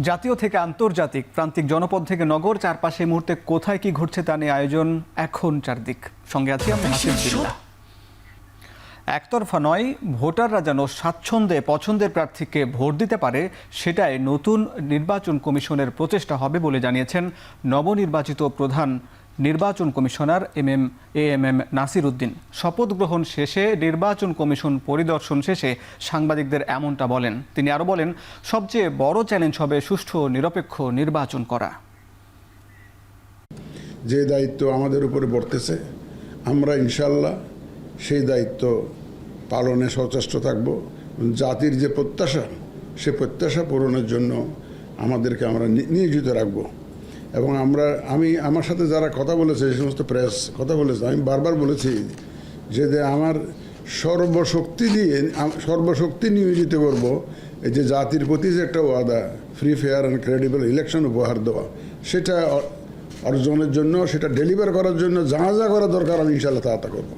জাতীয় থেকে আন্তর্জাতিক, প্রান্তিক জনপদ থেকে নগর, চারপাশে এই মুহূর্তে কোথায় কি ঘটছে তা নিয়ে আয়োজন এখন চারদিক। সঙ্গে আছি আমি হাসিবুল্লাহ। একতরফা নয়, ভোটাররা যেন স্বাচ্ছন্দ্যে পছন্দের প্রার্থীকে ভোট দিতে পারে, সেটাই নতুন নির্বাচন কমিশনের প্রচেষ্টা হবে বলে জানিয়েছেন নবনির্বাচিত প্রধান নির্বাচন কমিশনার এএমএম নাসির উদ্দিন। শপথ গ্রহণ শেষে নির্বাচন কমিশন পরিদর্শন শেষে সাংবাদিকদের এমনটা বলেন। তিনি আরও বলেন, সবচেয়ে বড় চ্যালেঞ্জ হবে সুষ্ঠু নিরপেক্ষ নির্বাচন করা। যে দায়িত্ব আমাদের উপরে পড়তেছে, আমরা ইনশাল্লাহ সেই দায়িত্ব পালনে সচেষ্ট থাকব। জাতির যে প্রত্যাশা, সে প্রত্যাশা পূরণের জন্য আমাদেরকে আমরা নিয়োজিত রাখব। এবং আমি আমার সাথে যারা কথা বলেছে, এই সমস্ত প্রেস কথা বলেছে, আমি বারবার বলেছি যে আমার সর্বশক্তি নিয়োজিত করব এই যে জাতির প্রতি যে একটা ওয়াদা, free fair and credible election উপহার দেওয়া, সেটা অর্জনের জন্য, সেটা ডেলিভার করার জন্য যা যা করা দরকার আমি ইনশাল্লাহ তা করব।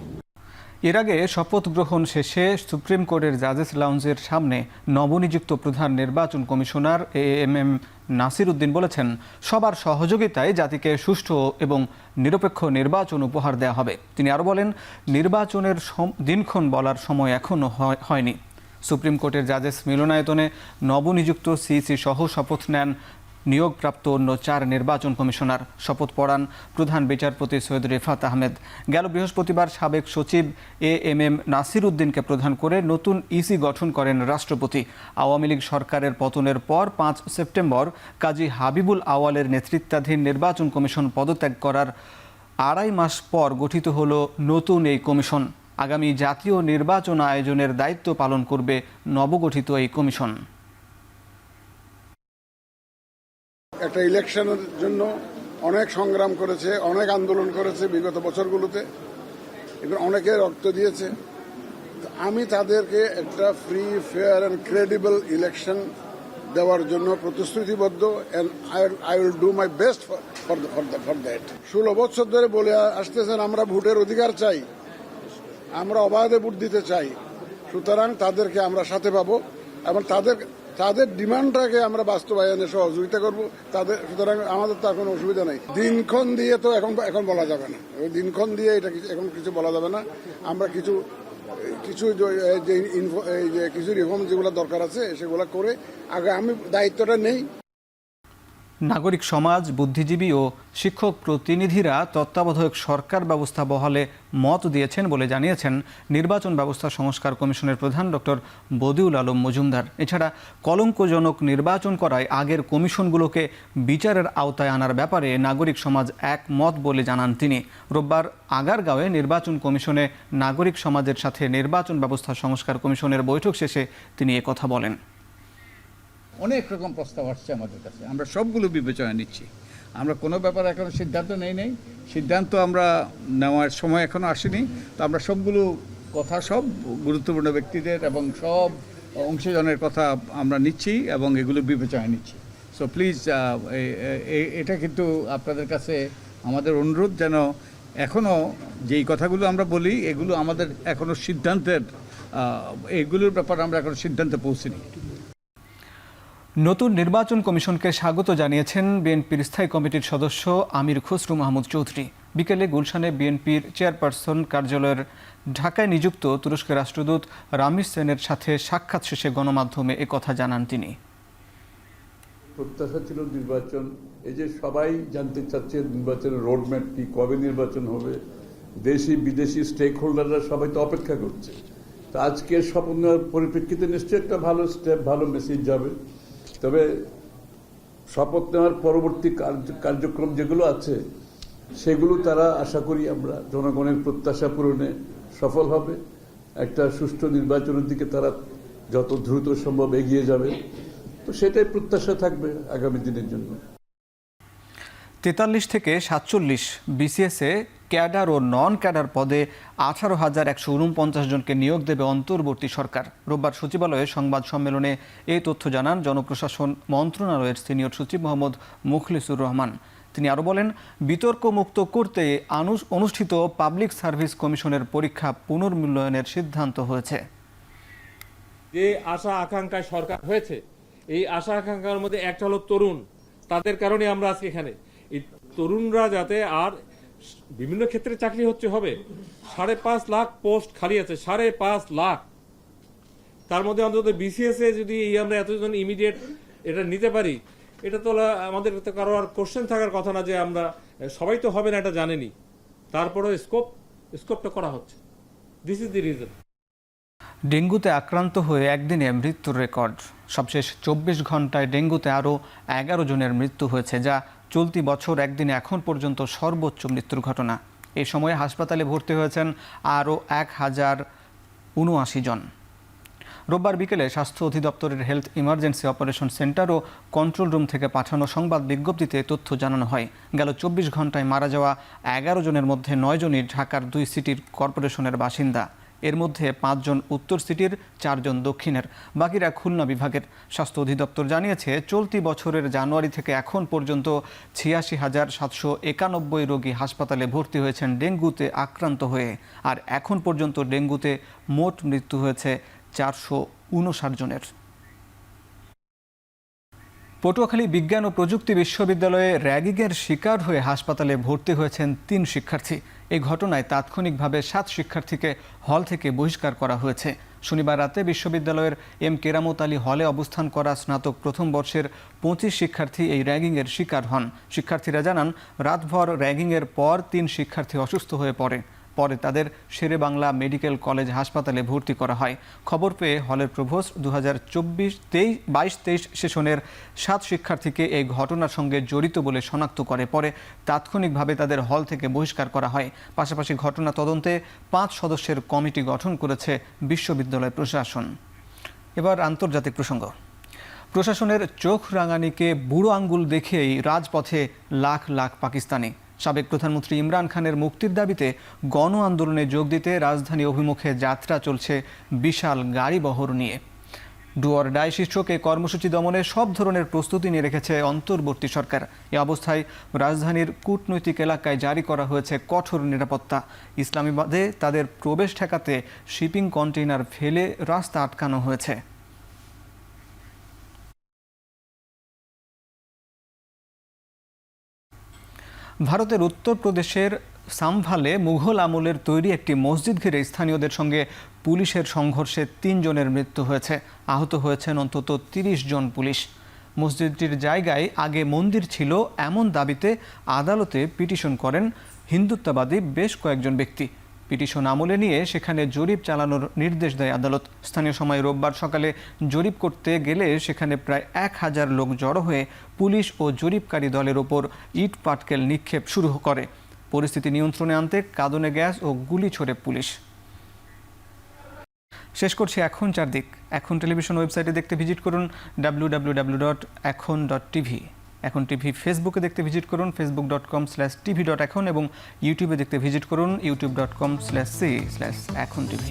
এর আগে শপথ গ্রহণ শেষে সুপ্রিম কোর্টের জাজেস লাউঞ্জের সামনে নবনিযুক্ত প্রধান নির্বাচন কমিশনার এএমএম নাসির উদ্দিন বলেছেন, সবার সহযোগিতায় জাতিকে সুষ্ঠু এবং নিরপেক্ষ নির্বাচন উপহার দেওয়া হবে। তিনি আরও বলেন, নির্বাচনের দিনক্ষণ বলার সময় এখনও হয়নি। সুপ্রিম কোর্টের জাজেস মিলনায়তনে নবনিযুক্ত সিইসি সহ শপথ নেন নিয়োগপ্রাপ্ত অন্য 4 নির্বাচন কমিশনার। শপথ পড়ান প্রধান বিচারপতি সৈয়দ রেফাত আহমেদ। গেল বৃহস্পতিবার সাবেক সচিব এএমএম নাসির উদ্দিনকে প্রধান করে নতুন ইসি গঠন করেন রাষ্ট্রপতি। আওয়ামী লীগ সরকারের পতনের পর 5 সেপ্টেম্বর কাজী হাবিবুল আওয়ালের নেতৃত্বাধীন নির্বাচন কমিশন পদত্যাগ করার 2.5 মাস পর গঠিত হল নতুন এই কমিশন। আগামী জাতীয় নির্বাচন আয়োজনের দায়িত্ব পালন করবে নবগঠিত এই কমিশন। একটা ইলেকশনের জন্য অনেক সংগ্রাম করেছে, অনেক আন্দোলন করেছে বিগত বছরগুলোতে, এবং অনেকে রক্ত দিয়েছে। আমি তাদেরকে একটা free, fair and credible election দেওয়ার জন্য প্রতিশ্রুতিবদ্ধ, and I will do my best for that. 16 বছর ধরে বলে আসতেছেন আমরা ভোটের অধিকার চাই, আমরা অবাধে ভোট দিতে চাই। সুতরাং তাদেরকে আমরা সাথে পাবো এবং তাদের ডিমান্ডটাকে আমরা বাস্তবায়নে সহযোগিতা করব তাদের। সুতরাং আমাদের তো কোনো অসুবিধা নেই। দিনক্ষণ দিয়ে তো এখন বলা যাবে না, দিনক্ষণ দিয়ে এটা এখন কিছু বলা যাবে না। আমরা কিছু রিফর্ম যেগুলো দরকার আছে সেগুলো করে আগে আমি দায়িত্বটা নেই। নাগরিক সমাজ, বুদ্ধিজীবী ও শিক্ষক প্রতিনিধিরা তত্ত্বাবধায়ক সরকার ব্যবস্থা বহালে মত দিয়েছেন বলে জানিয়েছেন নির্বাচন ব্যবস্থা সংস্কার কমিশনের প্রধান ডক্টর বদিউল আলম মজুমদার। এছাড়া কলঙ্কজনক নির্বাচন করায় আগের কমিশনগুলোকে বিচারের আওতায় আনার ব্যাপারে নাগরিক সমাজ একমত বলে জানান তিনি। রোববার আগারগাঁওয়ে নির্বাচন কমিশনে নাগরিক সমাজের সাথে নির্বাচন ব্যবস্থা সংস্কার কমিশনের বৈঠক শেষে তিনি একথা বলেন। অনেক রকম প্রস্তাব আসছে আমাদের কাছে, আমরা সবগুলো বিবেচনা নিচ্ছি। আমরা কোনো ব্যাপারে এখনো সিদ্ধান্ত নেই, সিদ্ধান্ত আমরা নেওয়ার সময় এখনো আসেনি। তো আমরা সবগুলো কথা, সব গুরুত্বপূর্ণ ব্যক্তিদের এবং সব অংশীজনের কথা আমরা নিচ্ছি এবং এগুলো বিবেচনা নিচ্ছি। সো প্লিজ, এটা কিন্তু আপনাদের কাছে আমাদের অনুরোধ, যেন এখনও যেই কথাগুলো আমরা বলি এগুলো আমাদের এখনো সিদ্ধান্তের, এগুলোর ব্যাপারে আমরা এখনো সিদ্ধান্তে পৌঁছিনি। নতুন নির্বাচন কমিশনকে স্বাগত জানিয়েছেন বিএনপির স্থায়ী কমিটির সদস্য আমির খসরু মাহমুদ চৌধুরী। বিকেলে গুলশানে বিএনপির চেয়ারপারসন কার্যালয়ের ঢাকায় নিযুক্ত তুরস্কের রাষ্ট্রদূত রামিজ সেনের সাথে সাক্ষাৎ শেষে গণমাধ্যমে একথা জানান তিনি। প্রত্যাশা ছিল নির্বাচন, এই যে সবাই জানতে চাচ্ছে নির্বাচনের রোডম্যাপ কি, কবে নির্বাচন হবে, দেশি বিদেশি স্টেক হোল্ডাররা সবাই তো অপেক্ষা করছে। তো আজকে শপথ নেওয়ার পরিপ্রেক্ষিতে নিশ্চয়ই একটা ভালো স্টেপ, ভালো মেসেজ যাবে। তবে শপথ নেওয়ার পরবর্তী কার্যক্রম যেগুলো আছে সেগুলো তারা, আশা করি আমরা, জনগণের প্রত্যাশা পূরণে সফল হবে। একটা সুষ্ঠু নির্বাচনের দিকে তারা যত দ্রুত সম্ভব এগিয়ে যাবে, তো সেটাই প্রত্যাশা থাকবে আগামী দিনের জন্য। 43 থেকে 47 বিসিএসে ক্যাডার ও নন ক্যাডার পদে 18,149 জনকে নিয়োগ দেবে অন্তর্বর্তী সরকার। রোববার সচিবালয়ে সংবাদ সম্মেলনে এই তথ্য জানান জনপ্রশাসন মন্ত্রণালয়ের সিনিয়র সচিব মোহাম্মদ মুখলিসুর রহমান। তিনি আরও বলেন, বিতর্ক মুক্ত করতে অনুষ্ঠিত পাবলিক সার্ভিস কমিশনের পরীক্ষা পুনর্মূল্যায়নের সিদ্ধান্ত হয়েছে। যে আশা আকাঙ্ক্ষায় সরকার হয়েছে এই আশা আকাঙ্ক্ষার মধ্যে একটা হলো তরুণ, তাদের কারণে আমরা আজকে এখানে। এই তরুণরা যাতে আর বিভিন্ন ক্ষেত্রে চাকরি হবে 5.5 লাখ পোস্ট খালি আছে, 5.5 লাখ। তার মধ্যে অন্তত বিসিএস এ যদি আমরা এতজন ইমিডিয়েট এটা নিতে পারি, এটা তো আমাদের তো কারো আর কোশ্চেন থাকার কথা না যে আমরা সবাই তো হবে না এটা জানেনি, তারপরেও স্কোপটা করা হচ্ছে। This is the reason. ডেঙ্গুতে আক্রান্ত হয়ে একদিনে মৃত্যুর রেকর্ড। সবশেষ 24 ঘন্টায় ডেঙ্গুতে আরও 11 জনের মৃত্যু হয়েছে, যা চলতি বছর একদিনে এখন পর্যন্ত সর্বোচ্চ মৃত্যুর ঘটনা। এই সময়ে হাসপাতালে ভর্তি হয়েছেন আরও 1079 জন। রোববার বিকেলে স্বাস্থ্য অধিদপ্তরের হেলথ ইমার্জেন্সি অপারেশন সেন্টার ও কন্ট্রোল রুম থেকে পাঠানো সংবাদ বিজ্ঞপ্তিতে তথ্য জানানো হয়। গেল 24 ঘন্টায় মারা যাওয়া 11 জনের মধ্যে 9 জনই ঢাকার 2 সিটির কর্পোরেশনের বাসিন্দা। এর মধ্যে 5 জন উত্তর সিটির, 4 জন দক্ষিণের, বাকিরা খুলনা বিভাগের। স্বাস্থ্য অধিদপ্তর জানিয়েছে, চলতি বছরের জানুয়ারি থেকে এখন পর্যন্ত 86,791 রোগী হাসপাতালে ভর্তি হয়েছেন ডেঙ্গুতে আক্রান্ত হয়ে। আর এখন পর্যন্ত ডেঙ্গুতে মোট মৃত্যু হয়েছে 459 জনের। পটুয়াখালী বিজ্ঞান ও প্রযুক্তি বিশ্ববিদ্যালয়ে র্যাগিংয়ের শিকার হয়ে হাসপাতালে ভর্তি হয়েছেন 3 শিক্ষার্থী। এই ঘটনায় তাৎক্ষণিকভাবে 7 শিক্ষার্থীকে হল থেকে বহিষ্কার করা হয়েছে। শনিবার রাতে বিশ্ববিদ্যালয়ের এম কেরামত আলী হলে অবস্থান করা স্নাতক প্রথম বর্ষের 25 শিক্ষার্থী এই র্যাগিংয়ের শিকার হন। শিক্ষার্থীরা জানান, রাতভর র্যাগিংয়ের পর 3 শিক্ষার্থী অসুস্থ হয়ে পড়ে। পরে তাদের শেরেবাংলা মেডিকেল কলেজ হাসপাতালে ভর্তি করা হয়। খবর পেয়ে হলের প্রভোস্ট 2022-23 সেশনের 7 শিক্ষার্থীকে এই ঘটনার সঙ্গে জড়িত বলে শনাক্ত করে। পরে তাৎক্ষণিকভাবে তাদের হল থেকে বহিষ্কার করা হয়। পাশাপাশি ঘটনা তদন্তে 5 সদস্যের কমিটি গঠন করেছে বিশ্ববিদ্যালয় প্রশাসন। এবার আন্তর্জাতিক প্রসঙ্গ। প্রশাসনের চোখ রাঙানিকে বুড়ো আঙ্গুল দেখেই রাজপথে লাখ লাখ পাকিস্তানি। সাবেক প্রধানমন্ত্রী ইমরান খানের মুক্তির দাবিতে গণ আন্দোলনে যোগ দিতে রাজধানী অভিমুখে যাত্রা চলছে বিশাল গাড়িবহর নিয়ে। ডু অর ডাই শীর্ষক এই কর্মসূচি দমনে সব ধরনের প্রস্তুতি নিয়ে রেখেছে অন্তর্বর্তী সরকার। এ অবস্থায় রাজধানীর কূটনৈতিক এলাকায় জারি করা হয়েছে কঠোর নিরাপত্তা। ইসলামাবাদে তাদের প্রবেশ ঠেকাতে শিপিং কন্টেইনার ফেলে রাস্তা আটকানো হয়েছে। ভারতের উত্তরপ্রদেশের সাম্ভালে মুঘল আমলের তৈরি একটি মসজিদ ঘিরে স্থানীয়দের সঙ্গে পুলিশের সংঘর্ষে 3 জনের মৃত্যু হয়েছে। আহত হয়েছেন অন্তত 30 জন পুলিশ। মসজিদটির জায়গায় আগে মন্দির ছিল এমন দাবিতে আদালতে পিটিশন করেন হিন্দুত্ববাদী বেশ কয়েকজন ব্যক্তি। পিটিশন আমলে নিয়ে সেখানে জরিপ চালানোর নির্দেশ দেয় আদালত। স্থানীয় সময় রোববার সকালে জরিপ করতে গেলে সেখানে প্রায় 1000 লোক জড়ো হয়ে পুলিশ ও জরিপকারী দলের ওপর ইট পাটকেল নিক্ষেপ শুরু করে। পরিস্থিতি নিয়ন্ত্রণে আনতে কাঁদনে গ্যাস ও গুলি ছোড়ে পুলিশ। শেষ করছি এখন চারদিক। এখন টেলিভিশন ওয়েবসাইটে দেখতে ভিজিট করুন www.ekhon.tv। এখন টিভি ফেসবুকে দেখতে ভিজিট করুন facebook.com/tv.ekhon এবং ইউটিউবে দেখতে ভিজিট করুন youtube.com/c/ekhon tv।